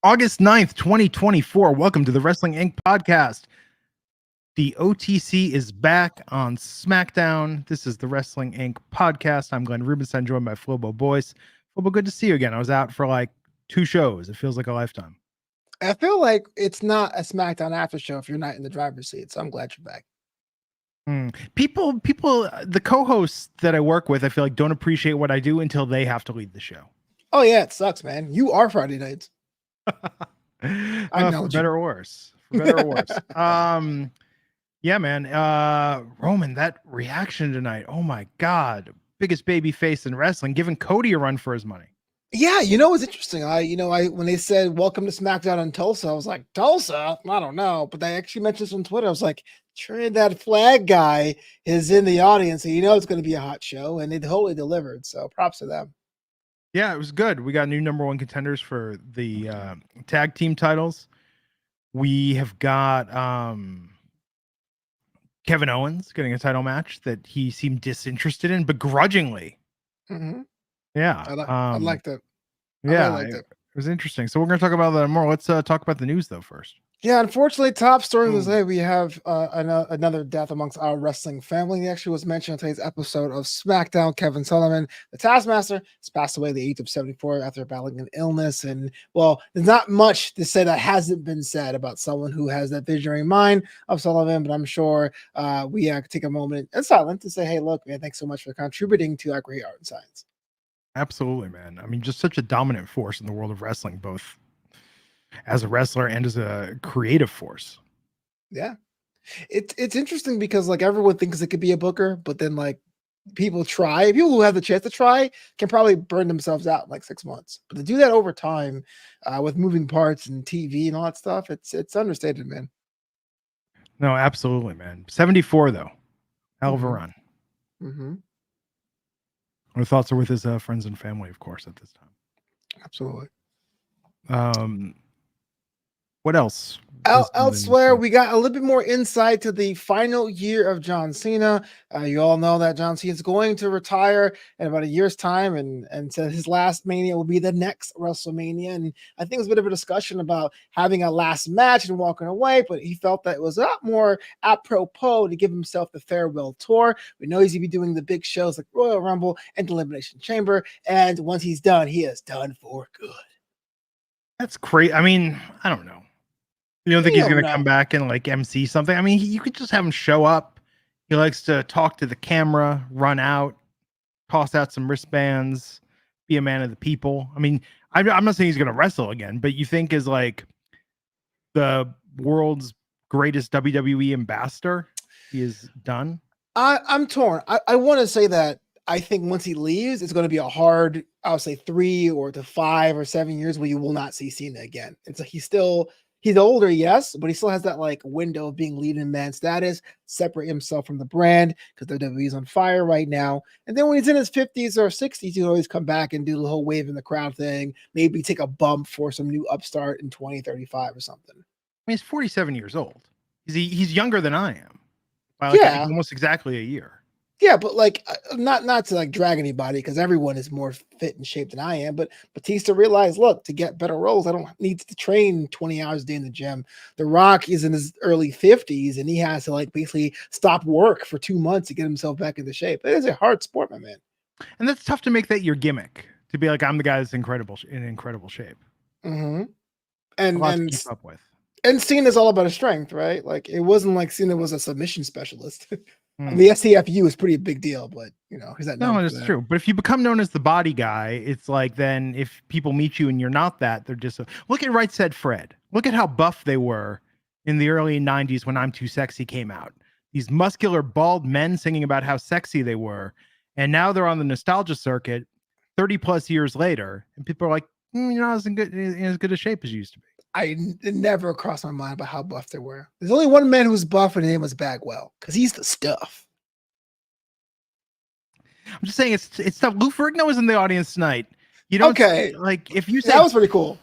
August 9th, 2024. Welcome to the Wrestling Inc. podcast. The OTC is back on SmackDown. This is the Wrestling Inc. podcast. I'm Glenn Rubenstein, joined by Flobo Boyce. Flobo, good to see you again. I was out for like 2 shows. It feels like a lifetime. I feel like it's not a SmackDown after show if you're not in the driver's seat. So I'm glad you're back. People, the co-hosts that I work with, I feel like don't appreciate what I do until they have to lead the show. Oh yeah, it sucks, man. You are Friday nights. For better or worse. For better or worse. Yeah, man. Roman, that reaction tonight. Oh my God. Biggest baby face in wrestling, giving Cody a run for his money. Yeah, you know, it's interesting. I when they said welcome to SmackDown in Tulsa, I was like, Tulsa? I don't know. But they actually mentioned this on Twitter. I was like, Trinidad Flag guy is in the audience, and you know it's going to be a hot show, and they totally delivered. So props to them. Yeah, it was good. We got new number 1 contenders for the tag team titles. We have got Kevin Owens getting a title match that he seemed disinterested in begrudgingly. Mm-hmm. Yeah. I liked it. Yeah, really it was interesting. So we're going to talk about that more. Let's talk about the news though first. Yeah, unfortunately, top story of the day, we have another death amongst our wrestling family. He actually was mentioned in today's episode of SmackDown. Kevin Sullivan, the Taskmaster, has passed away at the age of 74 after battling an illness. And, well, there's not much to say that hasn't been said about someone who has that visionary mind of Sullivan, but I'm sure we could take a moment in silence to say, hey, look, man, thanks so much for contributing to our great art and science. Absolutely, man. I mean, just such a dominant force in the world of wrestling, both as a wrestler and as a creative force. Yeah. It's interesting because like everyone thinks it could be a booker, but then like people who have the chance to try can probably burn themselves out in like 6 months. But to do that over time with moving parts and TV and all that stuff, it's understated, man. No, absolutely, man. 74 though. Hell of a run. Mm-hmm. Our thoughts are with his friends and family, of course, at this time. Absolutely. What else? Elsewhere, we got a little bit more insight to the final year of John Cena. You all know that John Cena is going to retire in about a year's time, and so his last Mania will be the next WrestleMania. And I think it was a bit of a discussion about having a last match and walking away, but he felt that it was a lot more apropos to give himself the farewell tour. We know he's going to be doing the big shows like Royal Rumble and Elimination Chamber, and once he's done, he is done for good. That's crazy. I mean, I don't know. You don't think he's going to come back and like MC something? I mean, you could just have him show up. He likes to talk to the camera, run out, toss out some wristbands, be a man of the people. I mean, I'm not saying he's going to wrestle again, but you think is like the world's greatest WWE ambassador, he is done? I'm torn. I want to say that I think once he leaves, it's going to be a hard, I would say 3 to 5 or 7 years where you will not see Cena again. It's like he's older, yes, but he still has that like window of being leading man status, separate himself from the brand because WWE is on fire right now. And then when he's in his 50s or 60s, he'll always come back and do the whole wave in the crowd thing, maybe take a bump for some new upstart in 2035 or something. I mean, he's 47 years old. He's younger than I am. By like almost exactly a year. Yeah, but like not to like drag anybody because everyone is more fit and shape than I am. But Batista realized, look, to get better roles, I don't need to train 20 hours a day in the gym. The Rock is in his early 50s and he has to like basically stop work for 2 months to get himself back into shape. It is a hard sport, my man. And that's tough to make that your gimmick, to be like, I'm the guy that's in incredible shape. Mm-hmm. And to keep up with. And Cena's all about his strength, right? Like it wasn't like Cena was a submission specialist. The SCFU is pretty big deal, but you know, no, it's true. But if you become known as the body guy, it's like then if people meet you and you're not that, they're just look at Right Said Fred. Look at how buff they were in the early 90s when I'm Too Sexy came out. These muscular, bald men singing about how sexy they were, and now they're on the nostalgia circuit 30 plus years later, and people are like, you're not as good a shape as you used to be. It never crossed my mind about how buff they were. There's only one man who's buff, and his name was Bagwell, because he's the stuff. I'm just saying it's tough. Lou Ferrigno was in the audience tonight. You don't like if you say that was pretty cool.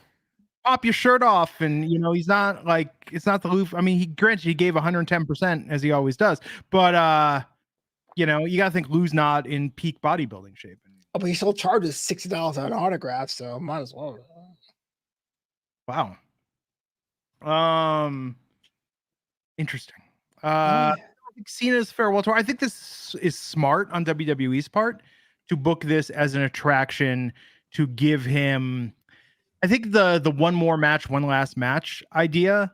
Pop your shirt off, and you know he's not like it's not the Lou. I mean, he gave 110% as he always does, but you know you gotta think Lou's not in peak bodybuilding shape. Oh, but he still charges $60 on an autograph, so might as well. Wow. Interesting. Yeah. I think Cena's farewell tour. I think this is smart on WWE's part to book this as an attraction to give him. I think the one more match, one last match idea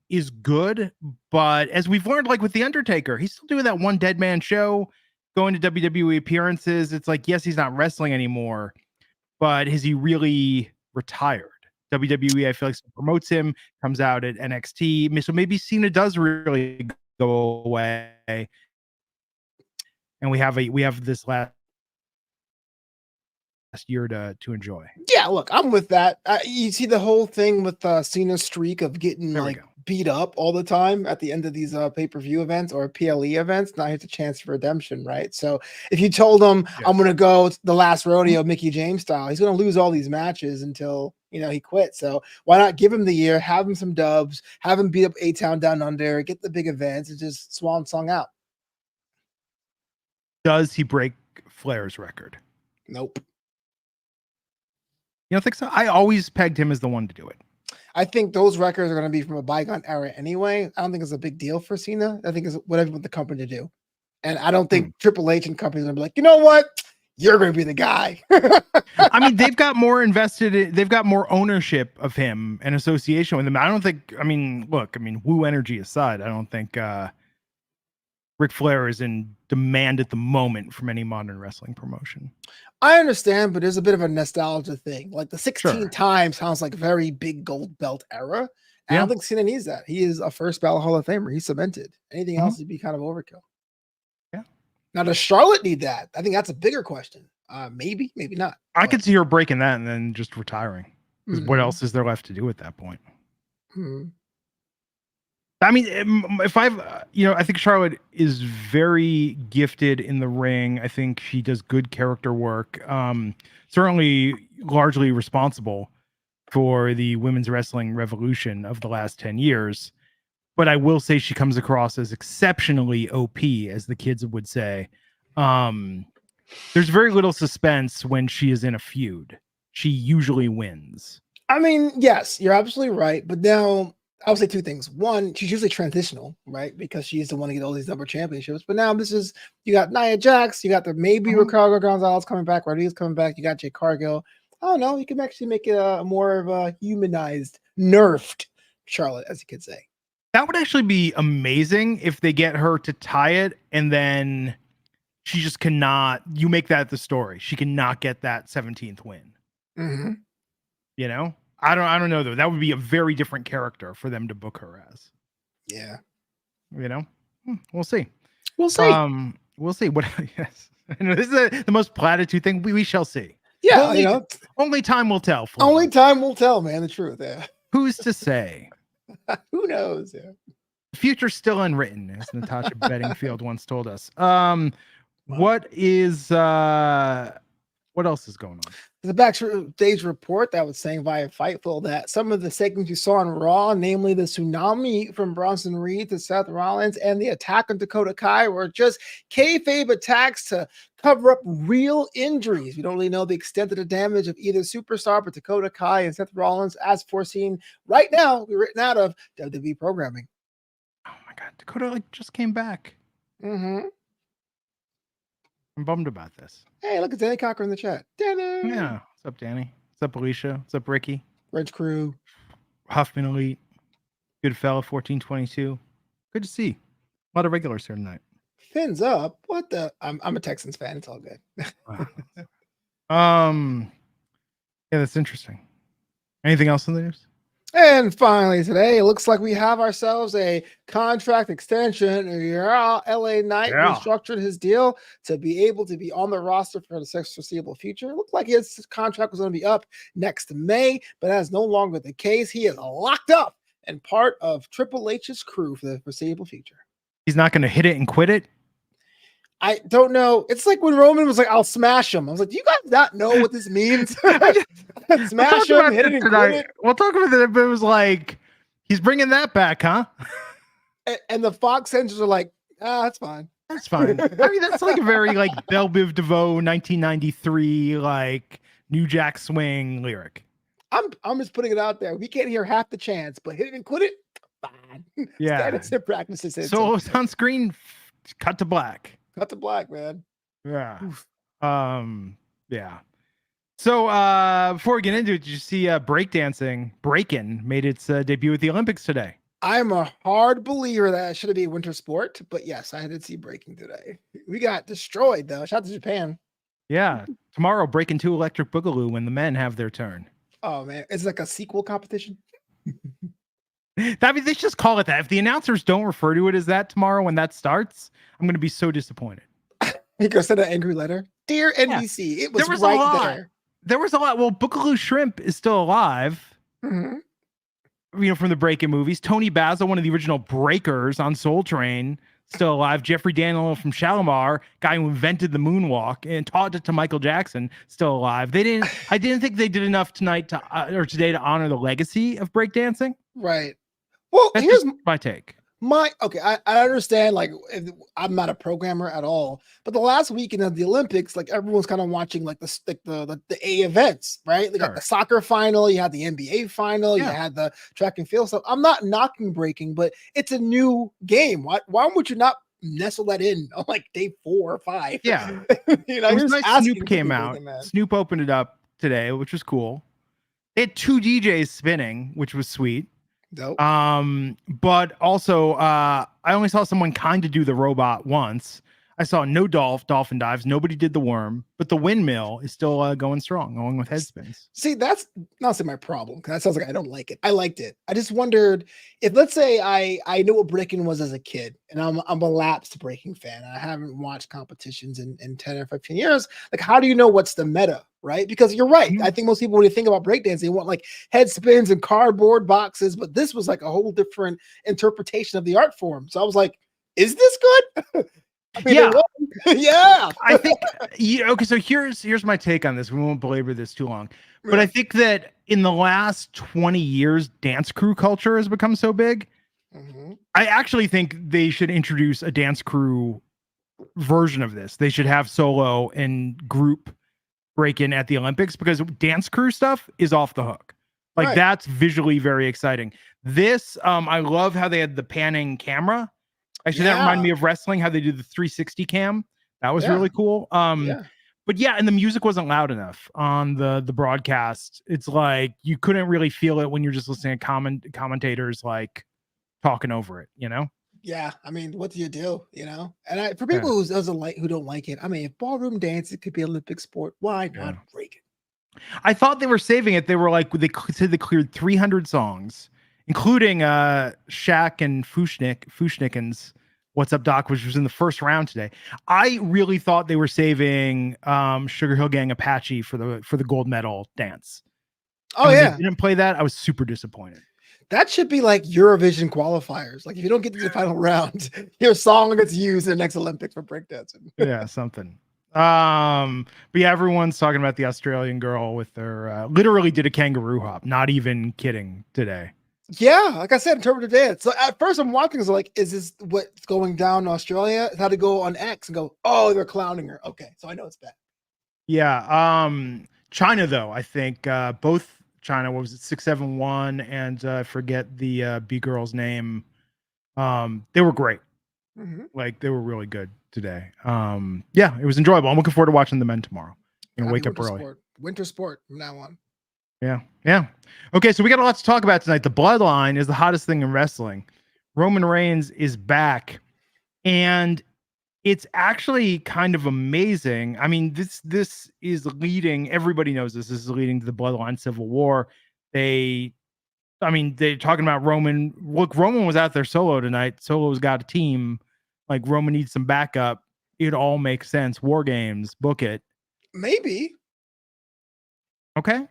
is good, but as we've learned, like with the Undertaker, he's still doing that one dead man show, going to WWE appearances. It's like, yes, he's not wrestling anymore, but has he really retired? WWE, I feel like, promotes him, comes out at NXT. So maybe Cena does really go away, and we have this last year to enjoy. Yeah, look, I'm with that. You see the whole thing with Cena's streak of getting like beat up all the time at the end of these pay-per-view events or PLE events. Now here's a chance for redemption, right? So if you told him I'm going to go the last rodeo, Mickey James style, he's going to lose all these matches until he quits. So why not give him the year, have him some dubs, have him beat up A-Town Down Under, get the big events, and just swan song out. Does he break Flair's record? Nope. You don't think so? I always pegged him as the one to do it. I think those records are going to be from a bygone era anyway. I don't think it's a big deal for Cena. I think it's whatever with the company to do. And I don't think Triple H and companies are going to be like, you know what? You're going to be the guy. I mean, they've got more invested. They've got more ownership of him and association with him. I don't think, Woo energy aside, I don't think Ric Flair is in demand at the moment from any modern wrestling promotion. I understand, but there's a bit of a nostalgia thing. Like the 16 times sounds like very big gold belt era. I don't think Cena needs that. He is a first ballot Hall of Famer. He's cemented. Anything else would be kind of overkill. Yeah. Now, does Charlotte need that? I think that's a bigger question. Maybe, maybe not. I could see her breaking that and then just retiring. Because what else is there left to do at that point? I mean, if I think Charlotte is very gifted in the ring. I think she does good character work. Certainly largely responsible for the women's wrestling revolution of the last 10 years. But I will say she comes across as exceptionally OP, as the kids would say. There's very little suspense when she is in a feud. She usually wins. I mean, yes, you're absolutely right. But now I would say two things. One, she's usually transitional, right? Because she's the one to get all these number championships. But now you got Nia Jax, you got the Ricardo Gonzalez coming back, Rodriguez coming back, you got Jay Cargill. I don't know. You can actually make it a more of a humanized, nerfed Charlotte, as you could say. That would actually be amazing if they get her to tie it and then she just cannot. You make that the story. She cannot get that 17th win. You know? I don't know though. That would be a very different character for them to book her as. Yeah. You know? We'll see. We'll see. We'll see. What? Yes. I know this is the most platitude thing. We shall see. Yeah. Only time will tell. Flobo. Only time will tell, man. The truth. Yeah. Who's to say? Who knows? Yeah. The future's still unwritten, as Natasha Bedingfield once told us. What else is going on? The Backstage report that was saying via Fightful that some of the segments you saw on Raw, namely the tsunami from Bronson Reed to Seth Rollins and the attack on Dakota Kai, were just kayfabe attacks to cover up real injuries. We don't really know the extent of the damage of either superstar, but Dakota Kai and Seth Rollins, as foreseen right now, we're written out of WWE programming. Oh my God, Dakota just came back. I'm bummed about this. Hey, look at Danny Cocker in the chat. Danny. Yeah. What's up, Danny? What's up, Alicia? What's up, Ricky? Ridge Crew. Huffman Elite. Good fella, 1422. Good to see. A lot of regulars here tonight. Fins up. What the? I'm a Texans fan. It's all good. Yeah, that's interesting. Anything else in the news? And finally today, it looks like we have ourselves a contract extension. LA Knight restructured his deal to be able to be on the roster for the foreseeable future. It looked like his contract was going to be up next May, but that is no longer the case. He is locked up and part of Triple H's crew for the foreseeable future. He's not going to hit it and quit it? I don't know. It's like when Roman was like, I'll smash him. I was like, do you guys not know what this means? Smash him, hit it and quit it. We'll talk about it, but it was like, he's bringing that back, huh? And the Fox engines are like, that's fine. That's fine. I mean, that's like a very like Belle Biv DeVoe 1993 like New Jack Swing lyric. I'm just putting it out there. We can't hear half the chants, but hit it and quit it. Fine. Yeah. Standard practices. Solos on screen, cut to black. Cut to black, man. Yeah. Oof. Yeah. So before we get into it, did you see breakdancing? Breakin' made its debut at the Olympics today. I'm a hard believer that it should be a winter sport, but yes, I did see breaking today. We got destroyed though. Shout out to Japan. Yeah. Tomorrow, Breakin' 2 Electric Boogaloo when the men have their turn. Oh man, it's like a sequel competition. I mean, they just call it that. If the announcers don't refer to it as that tomorrow when that starts, I'm going to be so disappointed. He goes send an angry letter. Dear NBC, it was right there. There was a lot. Well, Boogaloo Shrimp is still alive. Mm-hmm. You know, from the Breakin' movies. Tony Basil, one of the original breakers on Soul Train, still alive. Jeffrey Daniel from Shalimar, guy who invented the moonwalk and taught it to Michael Jackson, still alive. I didn't think they did enough tonight or today to honor the legacy of breakdancing. Right. Well, That's here's my take. I understand, like, I'm not a programmer at all, but the last weekend of the Olympics, like, everyone's kind of watching like the A events, right? Like, got the soccer final, you had the NBA final, you had the track and field stuff. I'm not knocking breaking, but it's a new game. Why would you not nestle that in on like day 4 or 5? Yeah. You know, it was nice Snoop came out. Snoop opened it up today, which was cool. They had 2 DJs spinning, which was sweet. Dope. But also I only saw someone kind of do the robot once. I saw no dolphin dives. Nobody did the worm, but the windmill is still going strong, going with head spins. See, that's not my problem, because that sounds like I don't like it. I liked it. I just wondered if, let's say, I knew what breaking was as a kid, and I'm a lapsed breaking fan. I haven't watched competitions in 10 or 15 years. Like, how do you know what's the meta, right? Because you're right. Mm-hmm. I think most people, when you think about breakdancing, they want like head spins and cardboard boxes, but this was like a whole different interpretation of the art form. So I was like, is this good? I mean, yeah. I think okay. So here's my take on this. We won't belabor this too long, but I think that in the last 20 years, dance crew culture has become so big. Mm-hmm. I actually think they should introduce a dance crew version of this. They should have solo and group break-in at the Olympics, because dance crew stuff is off the hook. Like, that's visually very exciting. This, I love how they had the panning camera. Actually, that reminded me of wrestling, how they do the 360 cam. That was really cool. But yeah, and the music wasn't loud enough on the broadcast. It's like you couldn't really feel it when you're just listening to commentators like talking over it, you know? Yeah, I mean, what do you do, you know? And for people who don't like it, I mean, if ballroom dancing could be an Olympic sport, why not break it? I thought they were saving it. They were like, they said they cleared 300 songs, including Shaq and Fushniken's What's Up Doc, which was in the first round today. I really thought they were saving Sugar Hill Gang Apache for the gold medal dance. Oh, yeah. They didn't play that. I was super disappointed. That should be like Eurovision qualifiers. Like, if you don't get to the final round, your song gets used in the next Olympics for breakdancing. Yeah, something. But yeah, everyone's talking about the Australian girl with their literally did a kangaroo hop. Not even kidding today. Yeah, like I said, interpretive dance. So at first I'm watching, it's like, is this what's going down in Australia? It's how to go on X and go, oh, they're clowning her. Okay, so I know it's bad. Yeah. China, though, I think both China, what was it, 671 and I forget the B girl's name. They were great. Mm-hmm. Like, they were really good today. Yeah, it was enjoyable. I'm looking forward to watching the men tomorrow. Wake up early. Winter sport from now on. Yeah. Okay, so we got a lot to talk about tonight. The Bloodline is the hottest thing in wrestling. Roman Reigns is back, and it's actually kind of amazing. I mean, this is leading. Everybody knows this. This is leading to the Bloodline Civil War. They're talking about Roman. Look, Roman was out there solo tonight. Solo's got a team. Like, Roman needs some backup. It all makes sense. War Games, book it. Maybe. Okay.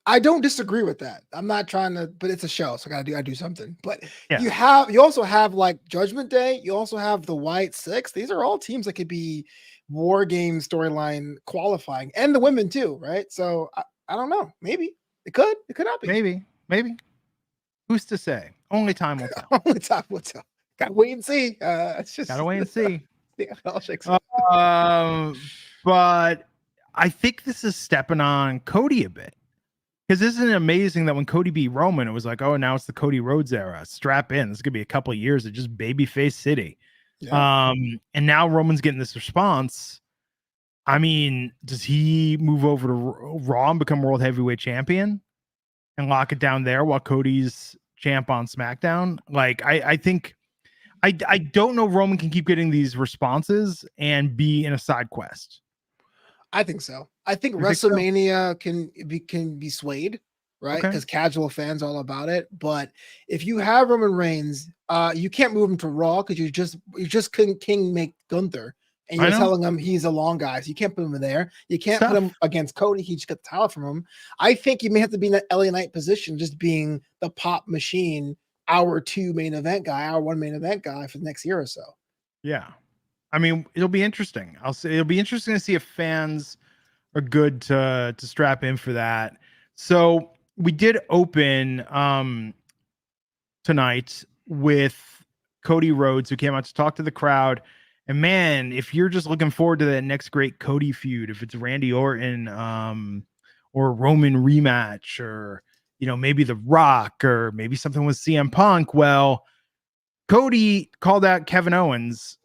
I don't disagree with that. I'm not trying to, but it's a show, so I gotta do something. But yeah. you also have like Judgment Day. You also have the White Six. These are all teams that could be War Game storyline qualifying, and the women too, right? So I don't know. Maybe it could not be. Maybe. Who's to say? Only time will tell. Only time will tell. Gotta wait and see. It's just gotta wait and see. Yeah, but I think this is stepping on Cody a bit. Because isn't it amazing that when Cody beat Roman, it was like, oh, now it's the Cody Rhodes era. Strap in. This is gonna be a couple of years of just babyface city. Yeah. And now Roman's getting this response. I mean, does he move over to Raw and become World Heavyweight Champion and lock it down there while Cody's champ on SmackDown? Like, I think I don't know Roman can keep getting these responses and be in a side quest. I think so. I think WrestleMania can be swayed, right? Because casual fans are all about it. But if you have Roman Reigns, you can't move him to Raw because you just couldn't King make Gunther, and you're telling him he's a long guy, so you can't put him in there. You can't put him against Cody. He just got the title from him. I think you may have to be in that LA Knight position, just being the pop machine, hour 2 main event guy, hour 1 main event guy for the next year or so. Yeah. I mean, it'll be interesting. I'll say it'll be interesting to see if fans are good to strap in for that. So we did open tonight with Cody Rhodes, who came out to talk to the crowd. And man, if you're just looking forward to that next great Cody feud, if it's Randy Orton or Roman rematch, or maybe The Rock, or maybe something with CM Punk, well, Cody called out Kevin Owens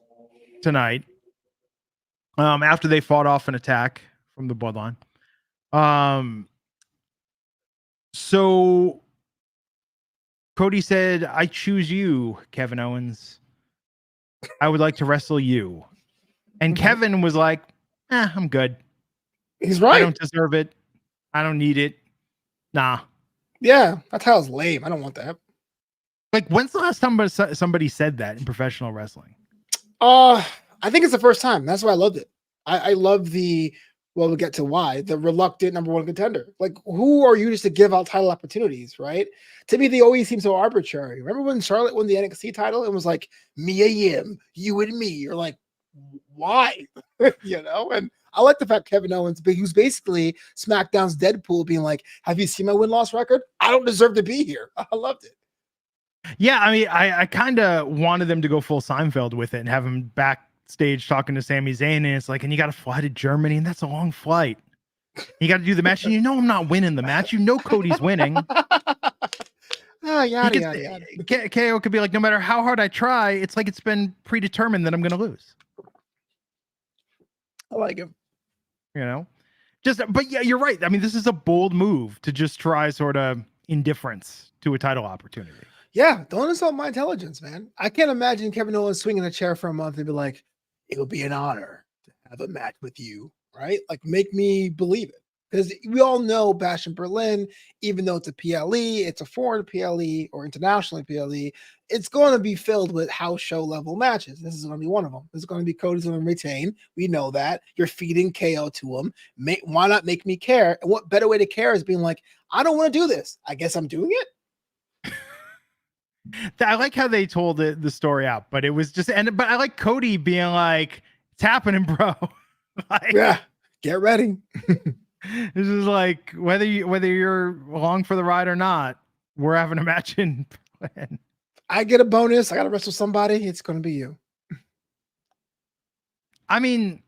tonight after they fought off an attack from the Bloodline. So Cody said, I choose you, Kevin Owens. I would like to wrestle you. And Kevin was like, I'm good. He's right. I don't deserve it. I don't need it. Nah. Yeah, that title's lame. I don't want that. Like, when's the last time somebody said that in professional wrestling? I think it's the first time. That's why I loved it. I love we'll get to why, the reluctant number 1 contender. Like, who are you just to give out title opportunities, right? To me, they always seem so arbitrary. Remember when Charlotte won the NXT title and was like, Mia Yim, you and me? You're like, why? And I like the fact Kevin Owens, who's basically SmackDown's Deadpool, being like, have you seen my win-loss record? I don't deserve to be here. I loved it. Yeah, I mean, I kind of wanted them to go full Seinfeld with it and have him backstage talking to Sami Zayn, and it's like, and you got to fly to Germany, and that's a long flight. You got to do the match, and I'm not winning the match. Cody's winning. Yada. KO could be like, no matter how hard I try, it's like it's been predetermined that I'm going to lose. I like him. But yeah, you're right. I mean, this is a bold move to just try sort of indifference to a title opportunity. Yeah, don't insult my intelligence, man. I can't imagine Kevin Owens swinging a chair for a month and be like, it will be an honor to have a match with you, right? Like, make me believe it. Because we all know Bash in Berlin, even though it's a PLE, it's a foreign PLE or internationally PLE, it's going to be filled with house show level matches. This is going to be one of them. This is going to be Cody's going to retain. We know that. You're feeding KO to him. Why not make me care? And what better way to care is being like, I don't want to do this. I guess I'm doing it. I like how they told the story out, but it was just, but I like Cody being like, it's happening, bro. Like, yeah, get ready. This is like, whether you're along for the ride or not, we're having a match in plan. I get a bonus. I got to wrestle somebody. It's going to be you. I mean,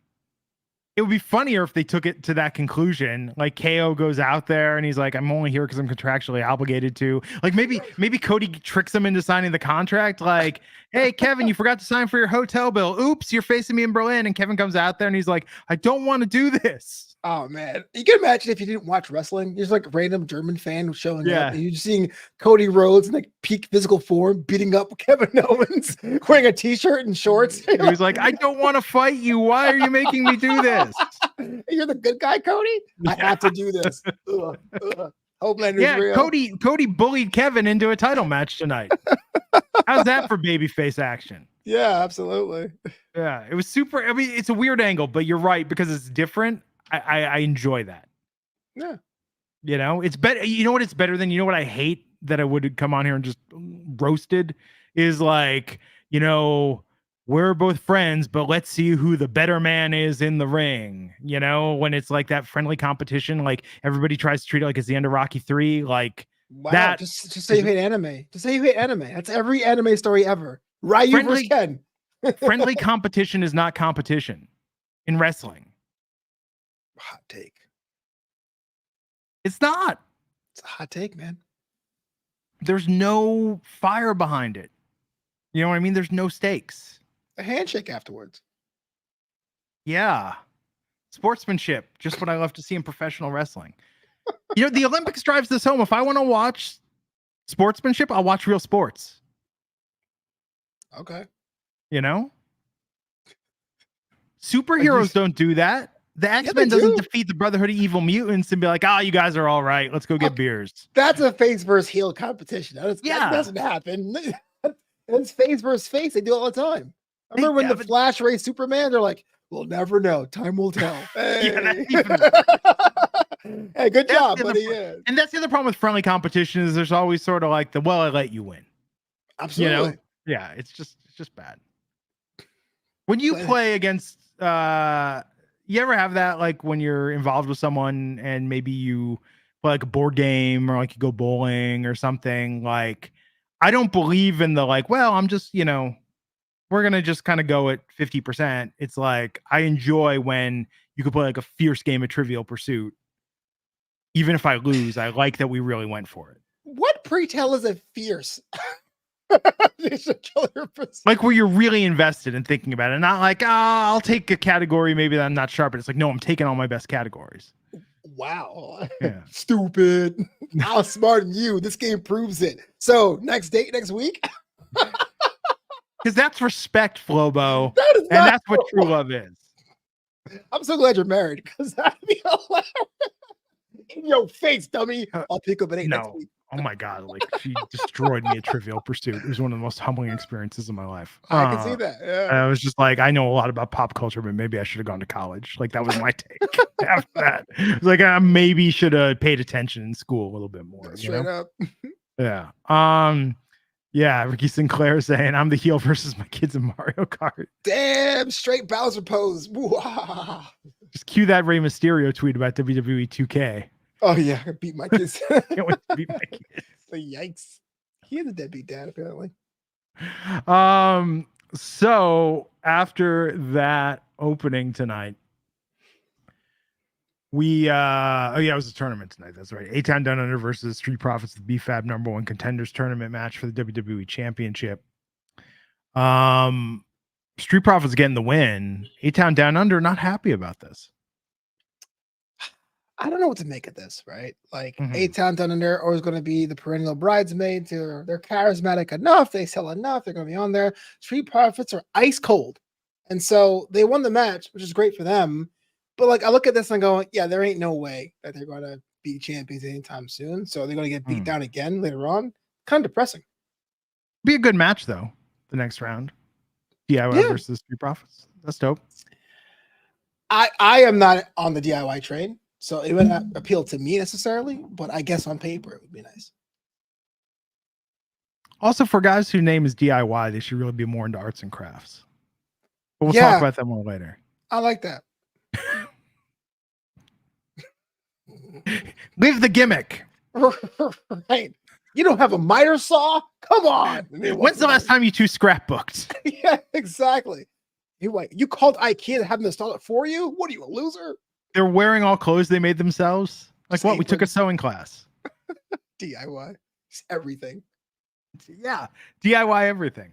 it would be funnier if they took it to that conclusion. Like, KO goes out there and he's like, I'm only here because I'm contractually obligated to. Like, maybe Cody tricks him into signing the contract. Like, hey, Kevin, you forgot to sign for your hotel bill. Oops, you're facing me in Berlin. And Kevin comes out there and he's like, I don't want to do this. Oh, man. You can imagine if you didn't watch wrestling, there's like a random German fan showing up and you're just seeing Cody Rhodes in like peak physical form beating up Kevin Owens wearing a t-shirt and shorts. He was like, I don't want to fight you. Why are you making me do this? You're the good guy, Cody? I have to do this. Homelander's real. Cody bullied Kevin into a title match tonight. How's that for babyface action? Yeah, absolutely. Yeah, it was super. I mean, it's a weird angle, but you're right, because it's different. I enjoy that. Yeah. It's better. You know what it's better than? You know what I hate that I would come on here and just roasted is like, we're both friends, but let's see who the better man is in the ring. When it's like that friendly competition, like everybody tries to treat it like it's the end of Rocky 3. Like, wow, that. Just say you hate anime. Just say you hate anime. That's every anime story ever. Ryu versus Ken. Friendly competition is not competition in wrestling. Hot take. It's not. It's a hot take, man. There's no fire behind it. You know what I mean? There's no stakes. A handshake afterwards. Yeah. Sportsmanship. Just what I love to see in professional wrestling. You know, the Olympics drives this home. If I want to watch sportsmanship, I'll watch real sports. Okay. You know? Superheroes don't do that. The X-Men doesn't defeat the Brotherhood of Evil Mutants and be like, you guys are all right. Let's go get beers. That's a face versus heel competition. That doesn't happen. It's face versus face. They do it all the time. I remember when the Flash raced Superman, they're like, we'll never know. Time will tell. Hey, hey, good job, buddy. And that's the other problem with friendly competition is there's always sort of like I let you win. Absolutely. You know? Yeah, it's just bad. When you play against you ever have that like when you're involved with someone and maybe you play like a board game or like you go bowling or something, like I don't believe in the like, well, I'm just, we're going to just kind of go at 50%. It's like I enjoy when you could play like a fierce game of Trivial Pursuit. Even if I lose, I like that we really went for it. What pre-tell is a fierce? Like where you're really invested in thinking about it, not like I'll take a category maybe that I'm not sharp at. It's like, no, I'm taking all my best categories. Wow. Yeah. Stupid. How smart than you. This game proves it. So next date next week. Because that's respect, Flobo. And that's what true love is. I'm so glad you're married because that'd be hilarious. In your face, dummy. I'll pick up an 8 next week. Oh my God. Like she destroyed me at Trivial Pursuit. It was one of the most humbling experiences of my life. I can see that. Yeah. I was just like, I know a lot about pop culture, but maybe I should have gone to college. Like that was my take after that. It was like, I maybe should have paid attention in school a little bit more. Straight up. Yeah. Yeah. Ricky Sinclair saying I'm the heel versus my kids in Mario Kart. Damn, straight Bowser pose. Just cue that Rey Mysterio tweet about WWE 2K. Oh yeah, I beat my kids. Can't wait to beat my kids. Yikes. He is a deadbeat dad, apparently. So after that opening tonight, it was a tournament tonight. That's right. A-Town Down Under versus Street Profits, the BFAB #1 contenders tournament match for the WWE Championship. Street Profits getting the win. A-Town Down Under not happy about this. I don't know what to make of this, right? Like A-Town Down Under always going to be the perennial bridesmaids. They're charismatic enough. They sell enough. They're going to be on there. Street Profits are ice cold. And so they won the match, which is great for them. But like I look at this and go, yeah, there ain't no way that they're going to be champions anytime soon. So they're going to get beat down again later on. Kind of depressing. Be a good match though. The next round, DIY versus Street Profits. That's dope. I am not on the DIY train, so it would not appeal to me necessarily. But I guess on paper it would be nice. Also, for guys whose name is DIY, they should really be more into arts and crafts. But we'll talk about that more later. I like that. Leave the gimmick. Right. You don't have a miter saw? Come on. When's the last time you two scrapbooked? Yeah, exactly. You called IKEA to have them install it for you? What are you, a loser? They're wearing all clothes they made themselves. Like what? We took a sewing class. DIY. It's everything. Yeah. DIY everything.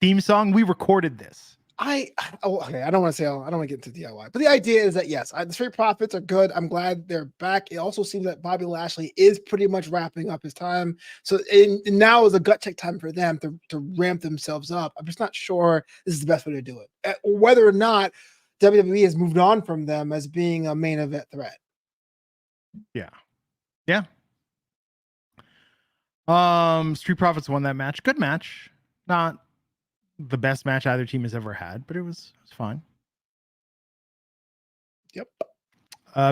Theme song. We recorded this. I don't want to get into DIY, but the idea is that yes, the Street Profits are good. I'm glad they're back. It also seems that Bobby Lashley is pretty much wrapping up his time. So now is a gut check time for them to ramp themselves up. I'm just not sure this is the best way to do it. Whether or not WWE has moved on from them as being a main event threat. Yeah. Yeah. Street Profits won that match. Good match. Not the best match either team has ever had, but it was fine. Yep.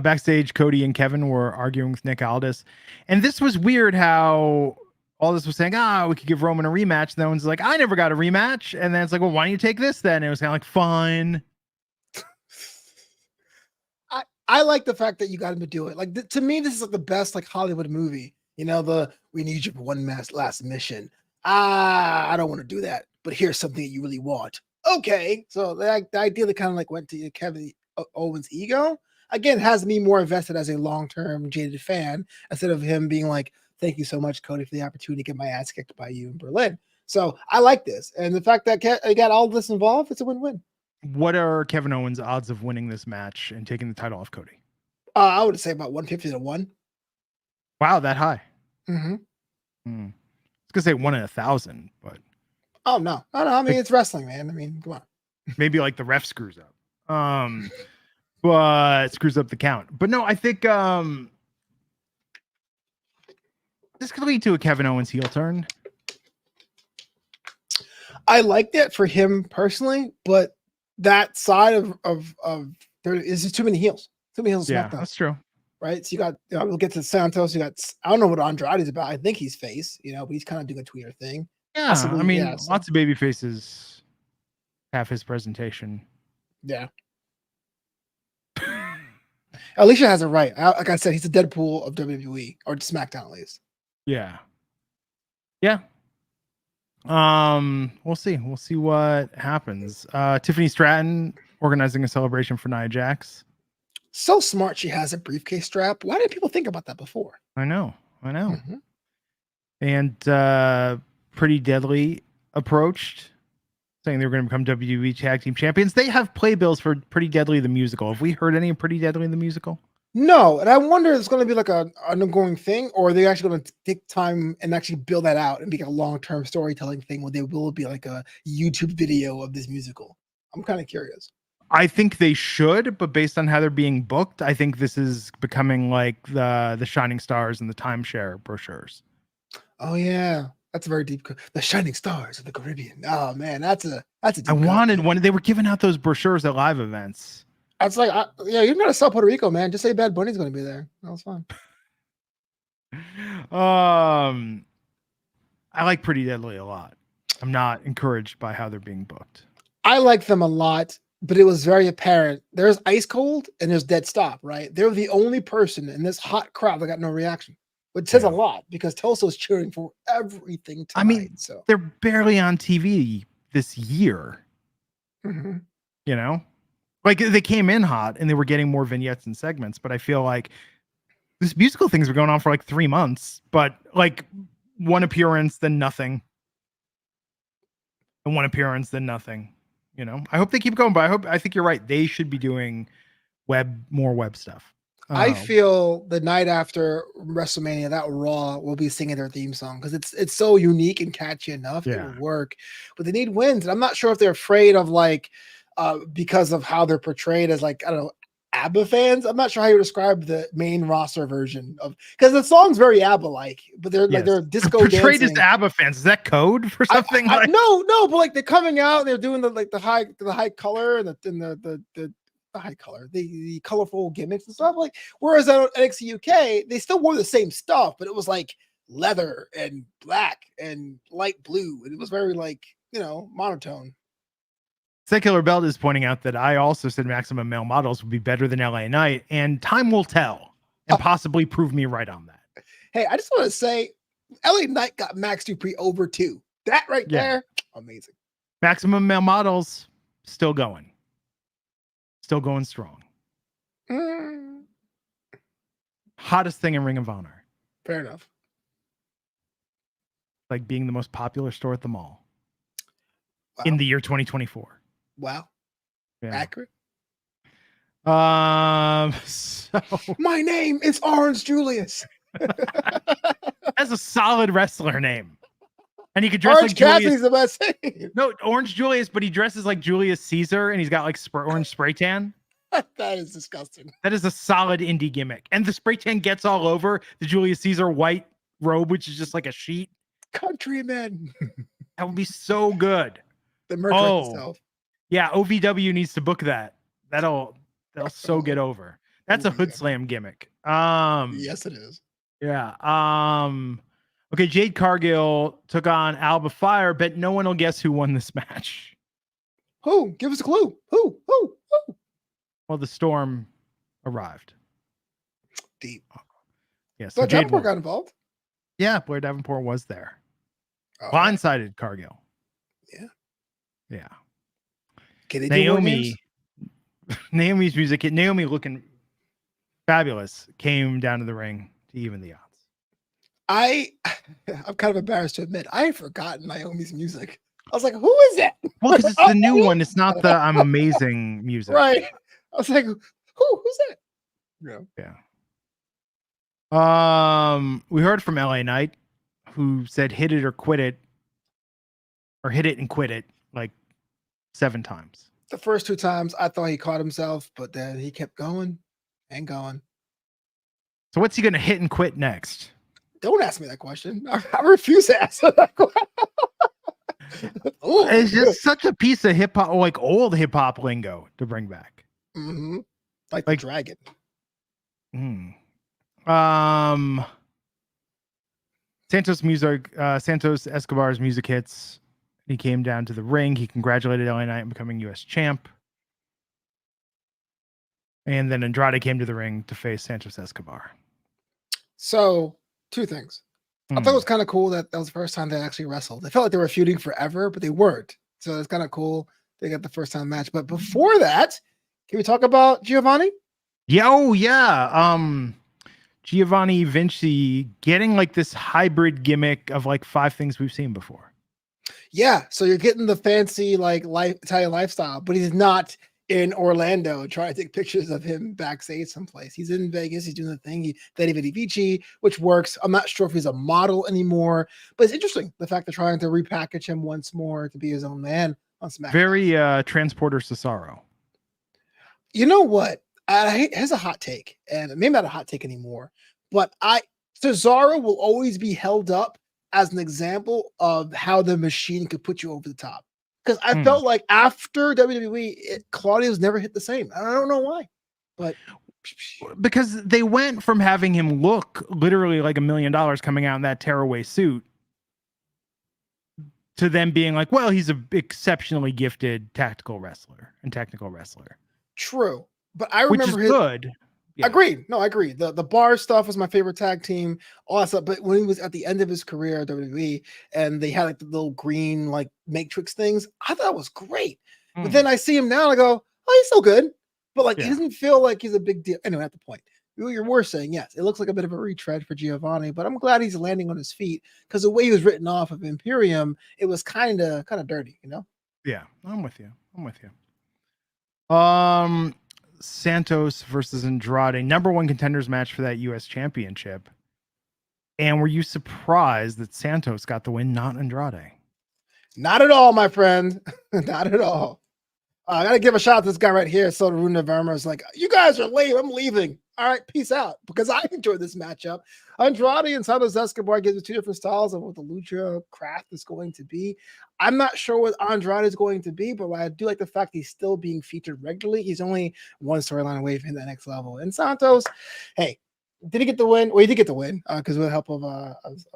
Backstage, Cody and Kevin were arguing with Nick Aldis, and this was weird how Aldis was saying, we could give Roman a rematch. And no one's like, I never got a rematch. And then it's like, well, why don't you take this then? And it was kind of like, fine. I like the fact that you got him to do it. Like to me, this is like the best like Hollywood movie. You know, we need you for one last mission. I don't want to do that, but here's something that you really want. Okay. So the idea that kind of like went to Kevin Owens' ego. again, has me more invested as a long-term jaded fan instead of him being like, thank you so much, Cody, for the opportunity to get my ass kicked by you in Berlin. So I like this. And the fact that I got all this involved, it's a win-win. What are Kevin Owens' odds of winning this match and taking the title off Cody? I would say about 150-1. Wow, that high. Mm-hmm. I was gonna say 1 in 1,000, but oh no. I mean, it's wrestling, man. I mean, come on. Maybe like the ref screws up, but screws up the count. But no, I think this could lead to a Kevin Owens heel turn. I liked it for him personally, but that side of there is just too many heels. Too many heels. Yeah, SmackDown. that's true. Right. So you got, we'll get to Santos. You got, I don't know what Andrade's about. I think he's face, but he's kind of doing a tweeter thing. Yeah. Possibly, I mean, lots of baby faces have his presentation. Yeah. Alicia has it right. Like I said, he's a Deadpool of WWE or SmackDown at least. Yeah. Yeah. We'll see. We'll see what happens. Tiffany Stratton organizing a celebration for Nia Jax. So smart she has a briefcase strap. Why didn't people think about that before? I know. Mm-hmm. And Pretty Deadly approached, saying they were going to become WWE Tag Team Champions. They have playbills for Pretty Deadly the musical. Have we heard any of Pretty Deadly the musical? No, and I wonder if it's going to be like an ongoing thing, or are they actually going to take time and actually build that out and be a long-term storytelling thing where they will be like a YouTube video of this musical. I'm kind of curious. I think they should, but based on how they're being booked, I think this is becoming like the Shining Stars and the timeshare brochures. Oh yeah, that's a very deep. The Shining Stars of the Caribbean. Oh man, that's a deep I wanted one. They were giving out those brochures at live events. It's like, yeah, you're gonna sell Puerto Rico, man. Just say Bad Bunny's gonna be there. That was fun. I like Pretty Deadly a lot. I'm not encouraged by how they're being booked. I like them a lot, but it was very apparent. There's Ice Cold and there's Dead Stop, right? They're the only person in this hot crowd that got no reaction, which says a lot because Tulsa's cheering for everything tonight. I mean, so they're barely on TV this year. Mm-hmm. Like they came in hot and they were getting more vignettes and segments, but I feel like this musical things were going on for like 3 months, but like one appearance, then nothing. And one appearance, then nothing. I hope they keep going, but I think you're right. They should be doing more web stuff. I feel the night after WrestleMania, that Raw will be singing their theme song because it's so unique and catchy enough. It will work, but they need wins. And I'm not sure if they're afraid of because of how they're portrayed as I don't know, ABBA fans. I'm not sure how you describe the main roster version of, because the song's very ABBA-like, but they're they're disco portrayed dancing. as ABBA fans. Is that code for something? No, but they're coming out and they're doing the high color and the high color, the colorful gimmicks and stuff. Whereas on NXT UK, they still wore the same stuff, but it was like leather and black and light blue, and it was very monotone. Secular Belt is pointing out that I also said Maximum Male Models would be better than LA Knight, and time will tell and possibly prove me right on that. Hey, I just want to say LA Knight got Max Dupree over too. That right there, amazing. Maximum Male Models still going strong. Hottest thing in Ring of Honor. Fair enough. Like being the most popular store at the mall in the year 2024. Wow. Yeah. Accurate. So my name is Orange Julius. That's a solid wrestler name. And he could dress Orange like Julius. Cassidy's the best thing. No, Orange Julius, but he dresses like Julius Caesar and he's got orange spray tan. That is disgusting. That is a solid indie gimmick. And the spray tan gets all over the Julius Caesar white robe, which is just like a sheet. Countrymen. That would be so good. The merch itself. Yeah, OVW needs to book that. That'll so get over. That's a Hood Slam gimmick. Yes, it is. Yeah. Okay, Jade Cargill took on Alba Fire, but no one will guess who won this match. Who? Give us a clue. Who? Well, the Storm arrived. Deep. Yeah, so Jade Davenport got involved. Yeah, Blair Davenport was there. Blindsided Cargill. Yeah. Can they Naomi's music. Naomi looking Fabulous came down to the ring to even the odds. I'm kind of embarrassed to admit I had forgotten Naomi's music. I was like, who is that? Well, because it's the new one. It's not the I'm amazing music. Right. I was like, who's that? Yeah. We heard from LA Knight, who said hit it or quit it, or hit it and quit it like 7 times. The first 2 times I thought he caught himself, but then he kept going and going. So what's he going to hit and quit next? Don't ask me that question. I refuse to answer that question. It's just such a piece of hip hop, like old hip hop lingo to bring back. Mm-hmm. Like the dragon. Santos Escobar's music hits. He came down to the ring. He congratulated LA Knight on becoming U.S. champ. And then Andrade came to the ring to face Santos Escobar. So, 2 things. I thought it was kind of cool that was the first time they actually wrestled. They felt like they were feuding forever, but they weren't. So it's kind of cool they got the first time match. But before that, can we talk about Giovanni? Yeah, oh yeah. Giovanni Vinci getting like this hybrid gimmick of like 5 things we've seen before. Yeah, so you're getting the fancy like Italian lifestyle, but he's not in Orlando trying to take pictures of him backstage someplace. He's in Vegas. He's doing the thing, Vedi Vedi Vici, which works. I'm not sure if he's a model anymore, but it's interesting the fact they're trying to repackage him once more to be his own man on SmackDown. Very Transporter Cesaro. You know what? Here's a hot take, and maybe not a hot take anymore, but Cesaro will always be held up as an example of how the machine could put you over the top. Because I felt like after WWE, Claudio's never hit the same. I don't know why, but because they went from having him look literally like $1 million coming out in that tearaway suit to them being like, well, he's an exceptionally gifted tactical wrestler and technical wrestler. True, but I remember which is good. Yeah. Agreed. No, I agree. The bar stuff was my favorite tag team, all that stuff. But when he was at the end of his career at WWE and they had like the little green like matrix things, I thought it was great. But then I see him now and I go, oh, he's so good. But like he doesn't feel like he's a big deal. Anyway, at the point. You're saying, yes, it looks like a bit of a retread for Giovanni, but I'm glad he's landing on his feet because the way he was written off of Imperium, it was kind of dirty, you know? Yeah, I'm with you. Santos versus Andrade, #1 contenders match for that U.S. championship. And were you surprised that Santos got the win, not Andrade? Not at all, my friend. Not at all. I got to give a shout out to this guy right here. So Runa Verma is like, you guys are lame. I'm leaving. All right, peace out. Because I enjoyed this matchup. Andrade and Santos Escobar gives us 2 different styles of what the lucha craft is going to be. I'm not sure what Andrade is going to be, but I do like the fact he's still being featured regularly. He's only one storyline away from the next level. And Santos, hey, did he get the win? Well, he did get the win because with the help of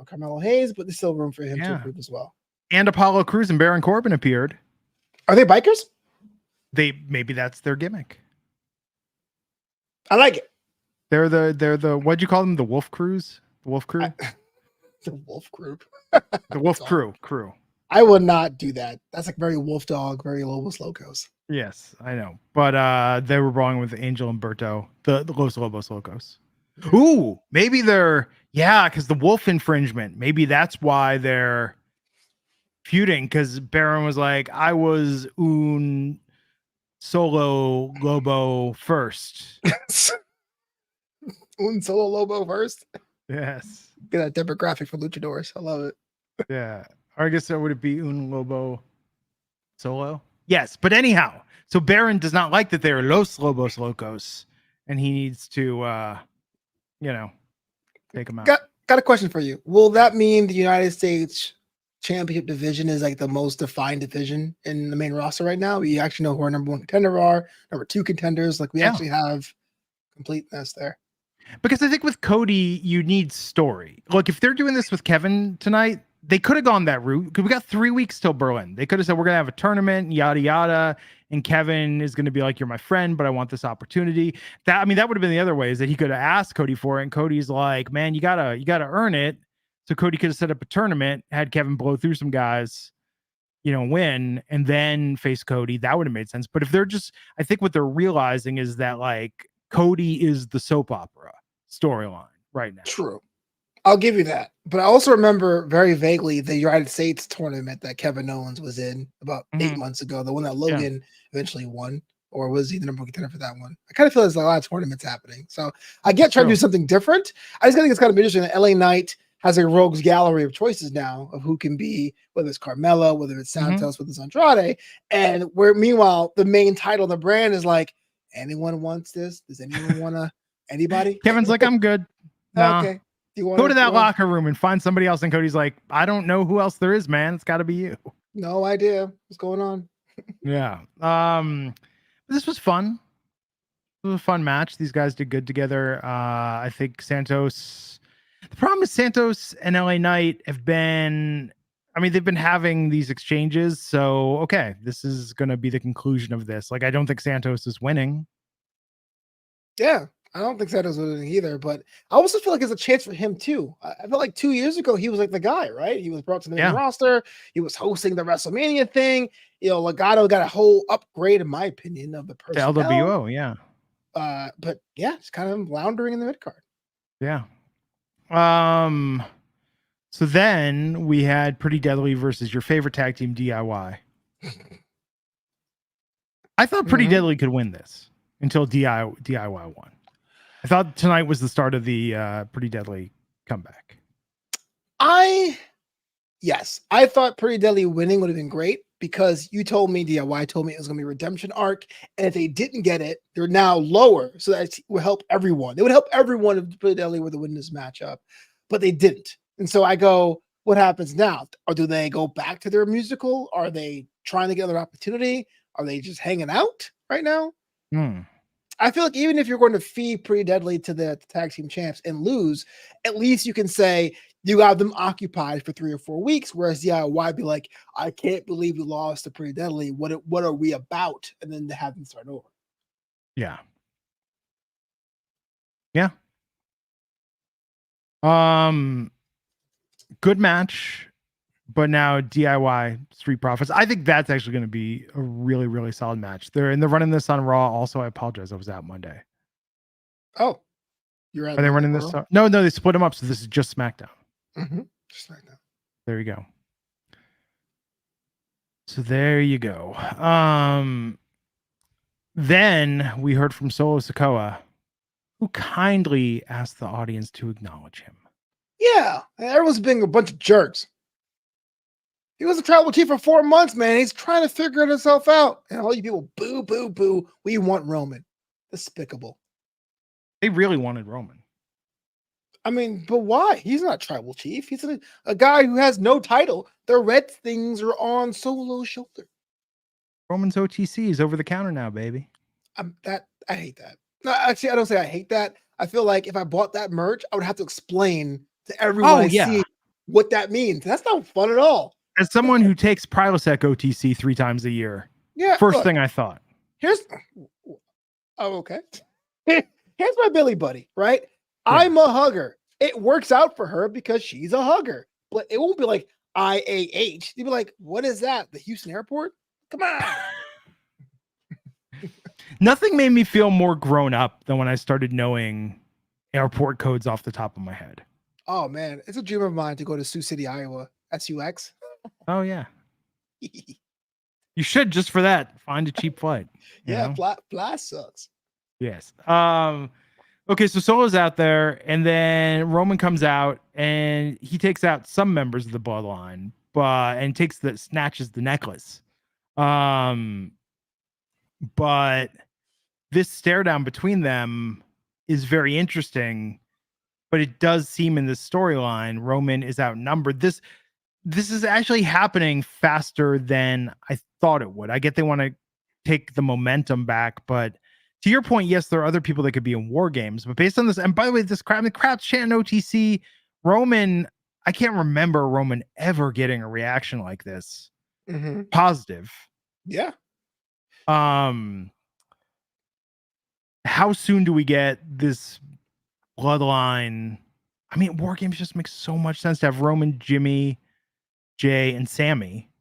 Carmelo Hayes, but there's still room for him to improve as well. And Apollo Crews and Baron Corbin appeared. Are they bikers? Maybe that's their gimmick. I like it. They're the what'd you call them? The Wolf Crews? The Wolf Crew? The Wolf Crew. The Wolf Crew. I would not do that. That's like very Wolf Dog, very Lobos Locos. Yes, I know. But they were wrong with Angel and Berto, the Los Lobos Locos. Ooh, maybe because the Wolf infringement. Maybe that's why they're feuding, because Baron was like, I was un solo Lobo first. Un solo Lobo first? Yes. Get that demographic for luchadors. I love it. Yeah. Or I guess that would it be un Lobo solo? Yes. But anyhow, so Baron does not like that they are Los Lobos Locos, and he needs to take them out. Got a question for you. Will that mean the United States Championship division is like the most defined division in the main roster right now? We actually know who our #1 contender are, #2 contenders. Like we actually have completeness there. Because I think with Cody, you need story. Look, if they're doing this with Kevin tonight, they could have gone that route because we got 3 weeks till Berlin. They could have said, we're going to have a tournament, yada, yada. And Kevin is going to be like, you're my friend, but I want this opportunity. That would have been the other way, is that he could have asked Cody for it. And Cody's like, man, you gotta earn it. So Cody could have set up a tournament, had Kevin blow through some guys, win, and then face Cody. That would have made sense. But if they're I think what they're realizing is that like Cody is the soap opera storyline right now. True. I'll give you that. But I also remember very vaguely the United States tournament that Kevin Owens was in about 8 months ago, the one that Logan eventually won. Or was he the number one contender for that one? I kind of feel there's a lot of tournaments happening. So I get trying to do something different. I just think it's kind of interesting that LA Knight has a rogues gallery of choices now of who can be, whether it's Carmella, whether it's Santos, whether it's Andrade. And where meanwhile, the main title of the brand is like, anyone wants this? Does anyone want to? Anybody? Kevin's like, I'm good. Nah. Okay. Go to that locker room and find somebody else. And Cody's like, I don't know who else there is, man. It's got to be you. No idea what's going on. Yeah. This was fun. It was a fun match. These guys did good together. I think Santos. The problem is Santos and LA Knight have been. I mean, they've been having these exchanges. So okay, this is going to be the conclusion of this. Like, I don't think Santos is winning. Yeah. I don't think Santos was winning either, but I also feel like it's a chance for him too. I felt like 2 years ago he was like the guy, right? He was brought to the main roster. He was hosting the WrestleMania thing. You know, Legato got a whole upgrade, in my opinion, of the personnel. The LWO, yeah. But yeah, it's kind of floundering in the mid card. Yeah. So then we had Pretty Deadly versus your favorite tag team, DIY. I thought Pretty Deadly could win this until DIY won. I thought tonight was the start of the Pretty Deadly comeback. I thought Pretty Deadly winning would have been great because you told me, DIY told me it was going to be a redemption arc. And if they didn't get it, they're now lower. So that would help everyone. It would help everyone if Pretty Deadly were to win this matchup, but they didn't. And so I go, what happens now? Or do they go back to their musical? Are they trying to get another opportunity? Are they just hanging out right now? I feel like even if you're going to feed Pretty Deadly to the tag team champs and lose, at least you can say you have them occupied for 3 or 4 weeks. Whereas DIY be like, I can't believe we lost to Pretty Deadly. What are we about? And then to have them start over. Yeah. Good match, but now DIY Street Profits. I think that's actually going to be a really, really solid match. They're running this on Raw. Also, I apologize. I was out Monday. Oh, you're out. Are they running this? No, they split them up. So this is just SmackDown. Just SmackDown. There you go. So there you go. Then we heard from Solo Sikoa, who kindly asked the audience to acknowledge him. Yeah, everyone's being a bunch of jerks. He was a tribal chief for 4 months, man. He's trying to figure himself out. And all you people, boo, boo, boo. We want Roman. Despicable. They really wanted Roman. I mean, but why? He's not tribal chief. He's a guy who has no title. The red things are on Solo's shoulder. Roman's OTC is over the counter now, baby. I hate that. No, actually, I don't say I hate that. I feel like if I bought that merch, I would have to explain to everyone I see what that means. That's not fun at all. As someone who takes Prilosec OTC 3 times a year, first thing I thought. Okay. Here's my Billy buddy, right? Yeah. I'm a hugger. It works out for her because she's a hugger. But it won't be like IAH. You'd be like, what is that? The Houston airport? Come on. Nothing made me feel more grown up than when I started knowing airport codes off the top of my head. Oh, man. It's a dream of mine to go to Sioux City, Iowa. SUX. Oh, yeah. You should, just for that, find a cheap flight. Yeah, fly sucks. Yes. Okay, so Solo's out there, and then Roman comes out, and he takes out some members of the Bloodline, and snatches the necklace. But this stare down between them is very interesting, but it does seem in this storyline Roman is outnumbered. This is actually happening faster than I thought it would. I get they want to take the momentum back, but to your point, yes, there are other people that could be in war games, but based on this, and by the way, the crowd's chanting OTC, Roman, I can't remember Roman ever getting a reaction like this. Positive. Yeah. How soon do we get this Bloodline? I mean, war games just makes so much sense to have Roman, Jimmy, Jay, and Sammy.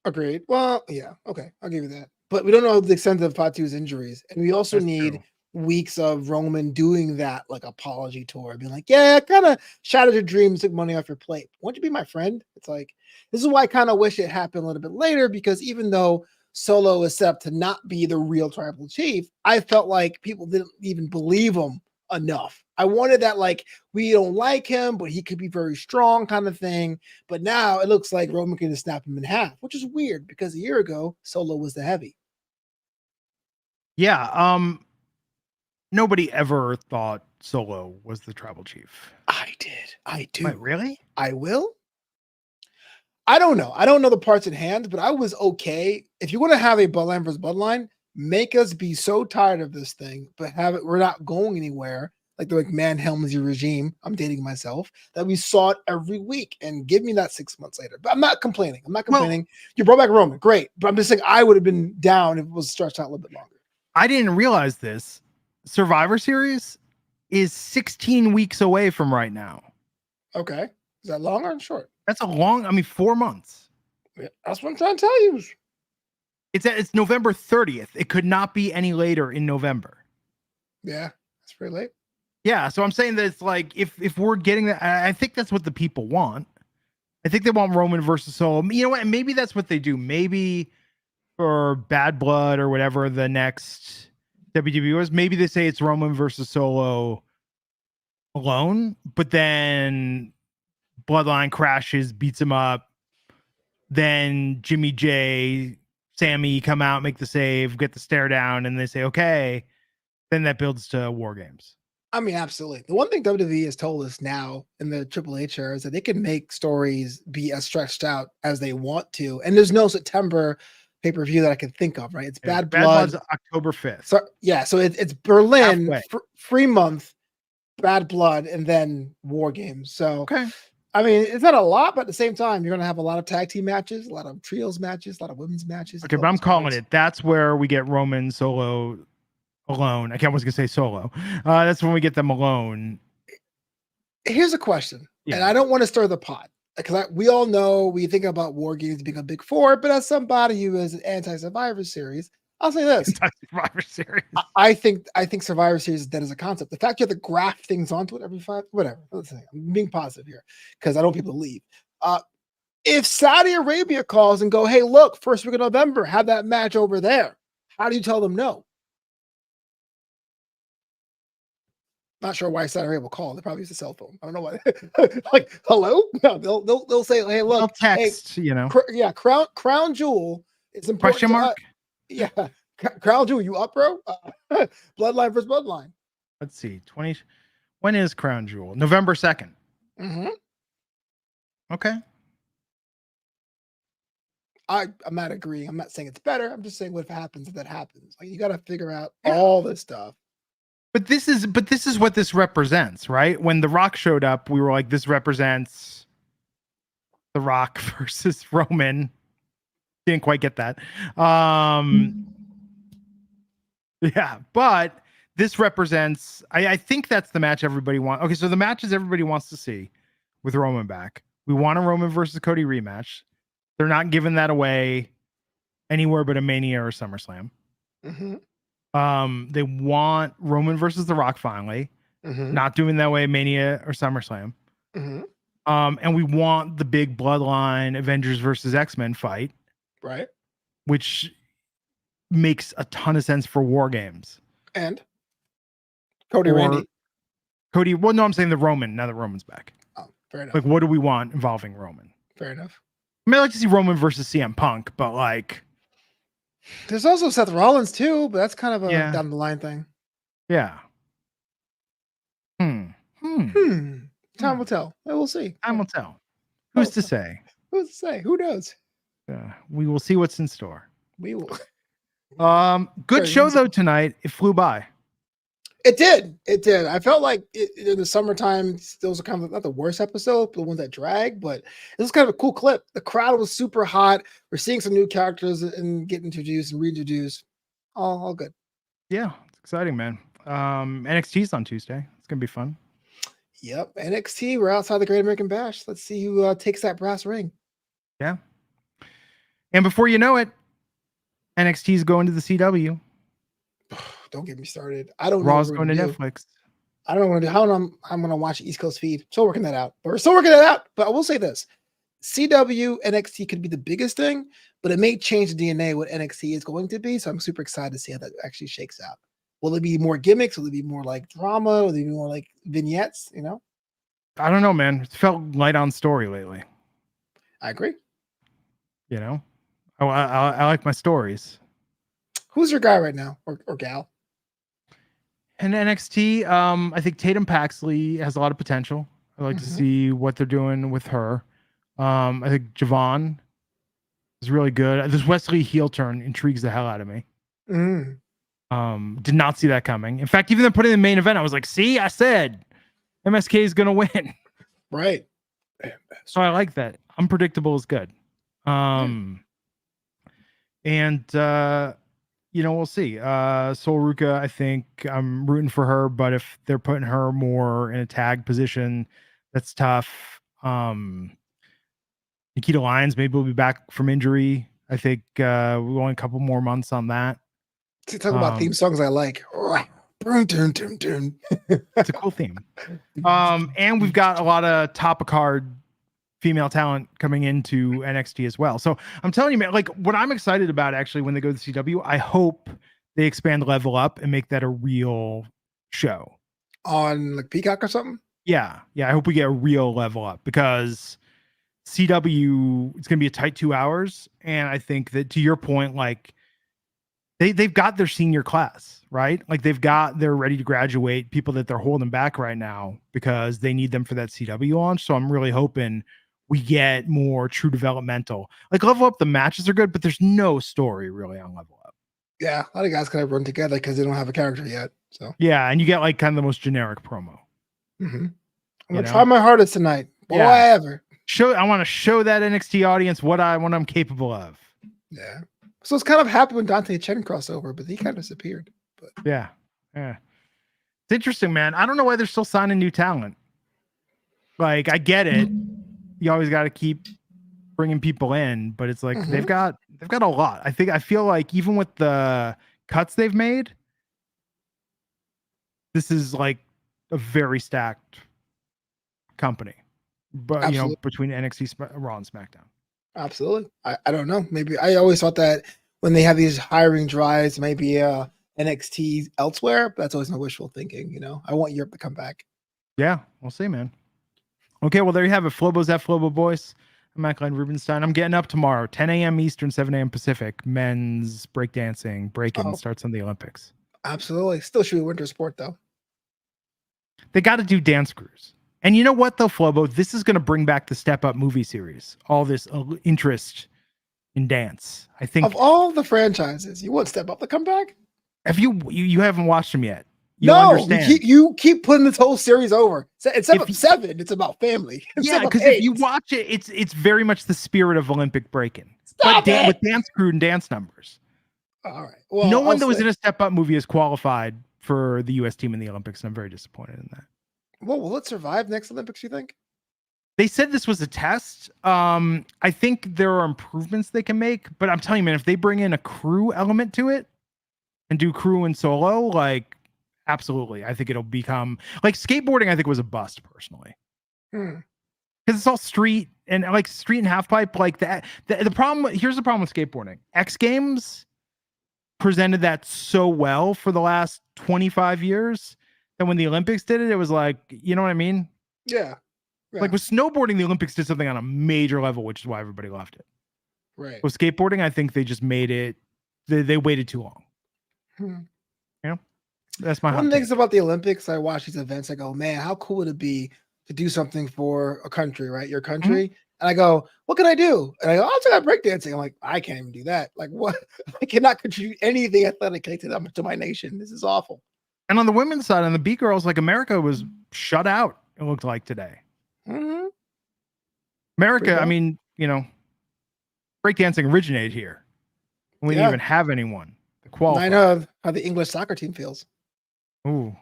Agreed. Well, yeah. Okay. I'll give you that. But we don't know the extent of Fatu's injuries. And we also need weeks of Roman doing that like apology tour, being like, yeah, kind of shattered your dreams, took money off your plate. Won't you be my friend? It's like, this is why I kind of wish it happened a little bit later, because even though Solo is set up to not be the real tribal chief, I felt like people didn't even believe him enough. I wanted that, like, we don't like him, but he could be very strong kind of thing. But now it looks like Roman can just snap him in half, which is weird because a year ago, Solo was the heavy. Yeah. Nobody ever thought Solo was the tribal chief. I did. I do. Wait, really? I will. I don't know. I don't know the parts at hand, but I was okay. If you want to have a Bloodline versus Bloodline, make us be so tired of this thing, but have it, we're not going anywhere. Like the McMahon Helmsley regime, I'm dating myself, that we saw it every week, and give me that 6 months later. But I'm not complaining. Well, you brought back Roman, great. But I'm just saying I would have been down if it was stretched out a little bit longer. I didn't realize this. Survivor Series is 16 weeks away from right now. Okay. Is that long or short? That's a long, 4 months. Yeah, that's what I'm trying to tell you. It's November 30th. It could not be any later in November. Yeah, that's pretty late. Yeah, so I'm saying that it's like if we're getting that, I think that's what the people want. I think they want Roman versus Solo. You know what? And maybe that's what they do. Maybe for Bad Blood or whatever the next WWE was, maybe they say it's Roman versus Solo alone, but then Bloodline crashes, beats him up. Then Jimmy J, Sammy come out, make the save, get the stare down, and they say, okay. Then that builds to War Games. I mean, absolutely. The one thing WWE has told us now in the Triple H era is that they can make stories be as stretched out as they want to. And there's no September pay-per-view that I can think of, right? It's Bad Blood. Blood's October 5th. So yeah, so it's Berlin, free month, Bad Blood, and then War Games. So okay. I mean, it's not a lot, but at the same time, you're going to have a lot of tag team matches, a lot of trios matches, a lot of women's matches. Okay, but I'm calling it. That's where we get Roman Solo alone. I was going to say Solo. That's when we get them alone. Here's a question, and I don't want to stir the pot, because we all know we think about War Games being a big four, but as somebody who is an anti-Survivor Series, I'll say this: Survivor Series. I think Survivor Series is dead as a concept. The fact you have to graft things onto it every whatever. I'm being positive here because I don't want people to leave. If Saudi Arabia calls and go, hey, look, first week of November, have that match over there. How do you tell them no? Not sure why Saudi Arabia will call. They probably use a cell phone. I don't know why. Like, hello? No, they'll say, hey, look, they'll text, hey, Crown Jewel. It's important. Question mark. Yeah, Crown Jewel, you up, bro? Bloodline versus Bloodline. Let's see. When is Crown Jewel? November 2nd. Mm-hmm. Okay. I'm not agreeing. I'm not saying it's better. I'm just saying what happens if that happens. Like, you got to figure out all this stuff. But this is what this represents, right? When The Rock showed up, we were like, this represents The Rock versus Roman. Didn't quite get that. Yeah, but this represents, I think that's the match everybody wants. Okay, so the matches everybody wants to see with Roman back. We want a Roman versus Cody rematch. They're not giving that away anywhere but a Mania or SummerSlam. Mm-hmm. They want Roman versus The Rock finally. Mm-hmm. Not doing that way Mania or SummerSlam. Mm-hmm. And we want the big Bloodline Avengers versus X-Men fight. Right. Which makes a ton of sense for War Games. And Randy. Cody, well, no, I'm saying the Roman, now that Roman's back. Oh, fair enough. Like, what do we want involving Roman? Fair enough. I mean, I'd like to see Roman versus CM Punk, but like... There's also Seth Rollins too, but that's kind of a down the line thing. Yeah. Time will tell. We'll see. Time will tell. Who's to say? Who's to say? Who knows? We will see what's in store. We will. Good show though tonight. It flew by. It did. I felt like in the summertime, those are kind of not the worst episode, but the ones that drag. But it was kind of a cool clip. The crowd was super hot. We're seeing some new characters and get introduced and reintroduced. All good. Yeah, it's exciting, man. NXT's on Tuesday. It's gonna be fun. Yep, NXT. We're outside the Great American Bash. Let's see who takes that brass ring. Yeah. And before you know it, NXT's going to the CW. Don't get me started. I don't know Raw's what we're going to gonna do. Netflix. I don't know what to do. How I'm gonna watch the East Coast feed. Still working that out. But we're still working that out. But I will say this: CW NXT could be the biggest thing, but it may change the DNA what NXT is going to be. So I'm super excited to see how that actually shakes out. Will it be more gimmicks? Will it be more like drama? Will it be more like vignettes? You know? I don't know, man. It's felt light on story lately. I agree. You know, I like my stories. Who's your guy right now, or gal? And NXT, I think Tatum Paxley has a lot of potential. I'd like to see what they're doing with her. I think Javon is really good. This Wesley heel turn intrigues the hell out of me. Did not see that coming. In fact, even though putting in the main event, I was like, see, I said MSK is going to win. Right. So I like that. Unpredictable is good. And we'll see. Sol Ruka, I think I'm rooting for her, but if they're putting her more in a tag position, that's tough. Nikita Lyons maybe will be back from injury. I think we're only a couple more months on that. To talk about theme songs I like. It's a cool theme. And we've got a lot of top of card female talent coming into NXT as well. So I'm telling you, man, like what I'm excited about actually when they go to the CW, I hope they expand Level Up and make that a real show. On like Peacock or something? Yeah. I hope we get a real Level Up because CW, it's going to be a tight 2 hours. And I think that to your point, like they've got their senior class, right? Like they're ready to graduate people that they're holding back right now because they need them for that CW launch. So I'm really hoping we get more true developmental. Like Level Up, the matches are good, but there's no story really on Level Up. Yeah, a lot of guys kind of run together because they don't have a character yet. So yeah, and you get like kind of the most generic promo. I'm gonna try my hardest tonight. Boy, ever. I want to show that NXT audience what I'm capable of. Yeah. So it's kind of happy when Dante Chen crossover, but he kind of disappeared. But yeah. It's interesting, man. I don't know why they're still signing new talent. Like I get it. You always got to keep bringing people in, but it's like they've got a lot. I feel like even with the cuts they've made, this is like a very stacked company. But absolutely. Between NXT, Raw, and SmackDown. Absolutely. I don't know. Maybe I always thought that when they have these hiring drives, maybe NXT elsewhere, but that's always my wishful thinking. I want Europe to come back. Yeah, we'll see, man. Okay, well, there you have it. Flobo's at Flobo Boyce. I'm Mackline Rubenstein. I'm getting up tomorrow, 10 a.m. Eastern, 7 a.m. Pacific. Men's breakdancing, breaking starts on the Olympics. Absolutely. Still should be winter sport, though. They got to do dance crews. And you know what, though, Flobo? This is going to bring back the Step Up movie series. All this interest in dance. I think of all the franchises, you want Step Up to come back? Have you haven't watched them yet? You keep putting this whole series over. It's about 7. It's about family. Because if you watch it, it's very much the spirit of Olympic breaking, with dance crew and dance numbers. All right. Well, no one that was in a Step Up movie is qualified for the U.S. team in the Olympics, and I'm very disappointed in that. Well, will it survive next Olympics, you think? They said this was a test. I think there are improvements they can make, but I'm telling you, man, if they bring in a crew element to it and do crew and solo, like, absolutely. I think it'll become like skateboarding. I think was a bust personally. Because it's all street and half pipe like that. The problem, here's the problem with skateboarding. X Games presented that so well for the last 25 years that when the Olympics did it, it was like, you know what I mean? Yeah. Like with snowboarding, the Olympics did something on a major level, which is why everybody loved it. Right. With skateboarding, I think they just made it, they waited too long. That's my one of the things about the Olympics. I watch these events. I go, man, how cool would it be to do something for a country, right? Your country. And I go, what can I do? And I go, I'll try breakdancing. I'm like, I can't even do that. Like, what? I cannot contribute anything athletically to my nation. This is awful. And on the women's side, on the B girls, like America was shut out. It looked like today. America, I mean, breakdancing originated here. We didn't even have anyone to qualify. I know how the English soccer team feels. Ooh,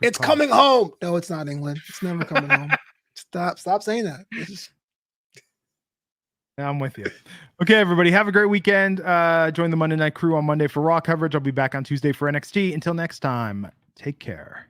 it's coming home. No, it's not England. It's never coming home. Stop saying that. I'm with you. Okay, everybody, have a great weekend. Join the Monday Night Crew on Monday for Raw coverage. I'll be back on Tuesday for NXT. Until next time, take care.